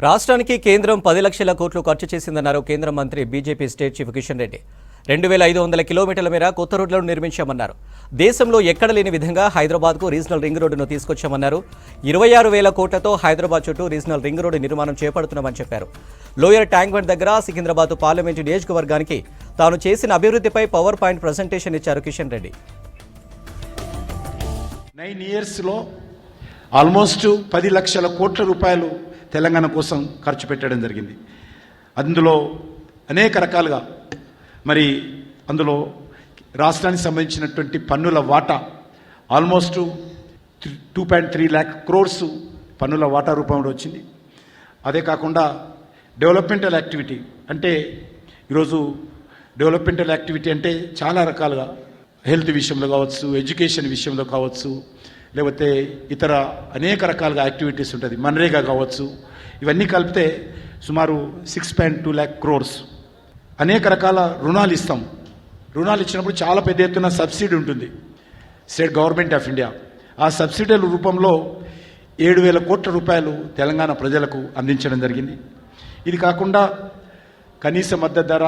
రాష్ట్రానికి కేంద్రం 10 లక్షల కోట్లు ఖర్చు చేసిందన్నారు కేంద్ర మంత్రి BJP state chief Kishan Reddy. 2500 కిలోమీటర్ల మేర కొత్త రోడ్లను నిర్మించామన్నారు. దేశంలో ఎక్కడ లేని విధంగా హైదరాబాద్కు రీజనల్ రింగ్ రోడ్డును తీసుకొచ్చామన్నారు. 26,000 కోట్లతో హైదరాబాద్ చుట్టూ రీజనల్ రింగ్ రోడ్డు నిర్మాణం చేపడుతున్నామని చెప్పారు. లోయర్ ట్యాంక్ బండ్ దగ్గర సికింద్రాబాద్ పార్లమెంటు నియోజకవర్గానికి తాను చేసిన అభివృద్ధిపై పవర్ పాయింట్ ప్రెజెంటేషన్ ఇచ్చారు కిషన్ రెడ్డి. 9 ఇయర్స్లో ఆల్మోస్ట్ 10 లక్షల కోట్ల రూపాయలు తెలంగాణ కోసం ఖర్చు పెట్టడం జరిగింది. అందులో అనేక రకాలుగా అందులో రాష్ట్రానికి సంబంధించినటువంటి పన్నుల వాటా ఆల్మోస్ట్ 2.3 lakh crores పన్నుల వాటా రూపంలో వచ్చింది. అదే కాకుండా డెవలప్మెంటల్ యాక్టివిటీ అంటే ఈరోజు డెవలప్మెంటల్ యాక్టివిటీ అంటే చాలా రకాలుగా హెల్త్ విషయంలో కావచ్చు, ఎడ్యుకేషన్ విషయంలో కావచ్చు, లేకపోతే ఇతర అనేక రకాలుగా యాక్టివిటీస్ ఉంటుంది, మన్రేగా కావచ్చు. ఇవన్నీ కలిపితే సుమారు 6.2 lakh crores. అనేక రకాల రుణాలు ఇస్తాం. రుణాలు ఇచ్చినప్పుడు చాలా పెద్ద ఎత్తున సబ్సిడీ ఉంటుంది స్టేట్ గవర్నమెంట్ ఆఫ్ ఇండియా. ఆ సబ్సిడీల రూపంలో 7,000 కోట్ల రూపాయలు తెలంగాణ ప్రజలకు అందించడం జరిగింది. ఇది కాకుండా కనీస మద్దతు ధర,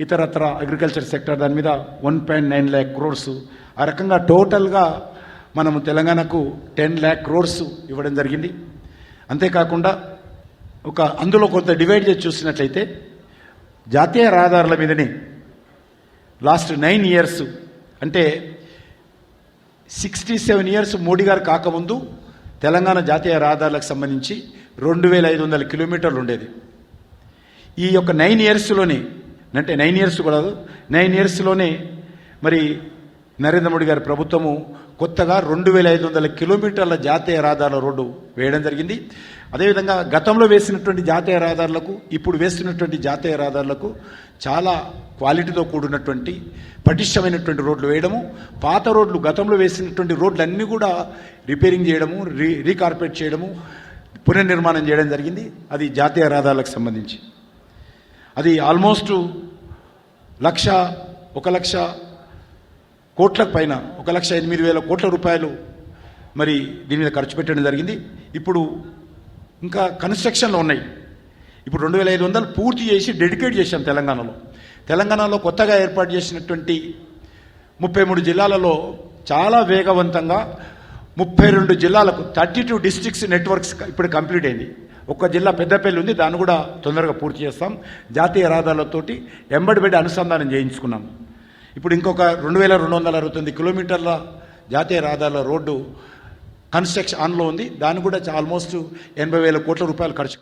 ఇతరత్ర అగ్రికల్చర్ సెక్టర్ దాని మీద 1.9 lakh crores. ఆ రకంగా టోటల్గా మనము తెలంగాణకు 10 lakh crores ఇవ్వడం జరిగింది. అంతేకాకుండా అందులో కొంత డివైడ్ చేసి చూసినట్లయితే జాతీయ రహదారుల మీదనే లాస్ట్ 9 ఇయర్స్ అంటే 67 ఇయర్స్ మోడీ గారు కాకముందు తెలంగాణ జాతీయ రహదారులకు సంబంధించి 2,500 కిలోమీటర్లు ఉండేది. ఈ యొక్క 9 ఇయర్స్లోనే అంటే 9 ఇయర్స్ కూడా 9 ఇయర్స్లోనే నరేంద్ర మోడీ గారి ప్రభుత్వము కొత్తగా 2,500 కిలోమీటర్ల జాతీయ రహదారుల రోడ్డు వేయడం జరిగింది. అదేవిధంగా గతంలో వేసినటువంటి జాతీయ రహదారులకు ఇప్పుడు వేస్తున్నటువంటి జాతీయ రహదారులకు చాలా క్వాలిటీతో కూడినటువంటి పటిష్టమైనటువంటి రోడ్లు వేయడము, పాత రోడ్లు గతంలో వేసినటువంటి రోడ్లన్నీ కూడా రిపేరింగ్ చేయడము, రీకార్పొరేట్ చేయడము, పునర్నిర్మాణం చేయడం జరిగింది. అది జాతీయ రహదారులకు సంబంధించి అది ఆల్మోస్ట్ 1 లక్ష కోట్లకు పైన 1,08,000 కోట్ల రూపాయలు దీని మీద ఖర్చు పెట్టడం జరిగింది. ఇప్పుడు ఇంకా కన్స్ట్రక్షన్లో ఉన్నాయి. ఇప్పుడు 2,500 పూర్తి చేసి డెడికేట్ చేశాం. తెలంగాణలో కొత్తగా ఏర్పాటు చేసినటువంటి 33 జిల్లాలలో చాలా వేగవంతంగా 32 జిల్లాలకు 32 డిస్ట్రిక్ట్స్ నెట్వర్క్స్ ఇప్పుడు కంప్లీట్ అయింది. ఒక్క జిల్లా పెద్దపల్లి ఉంది, దాన్ని కూడా తొందరగా పూర్తి చేస్తాం. జాతీయ రహదారులతోటి ఎంబడి అనుసంధానం చేయించుకున్నాం. ఇప్పుడు ఇంకొక 2,269 కిలోమీటర్ల జాతీయ రహదారుల రోడ్డు కన్స్ట్రక్షన్ ఆన్లో ఉంది. దాన్ని కూడా ఆల్మోస్ట్ 80,000 కోట్ల రూపాయలు ఖర్చు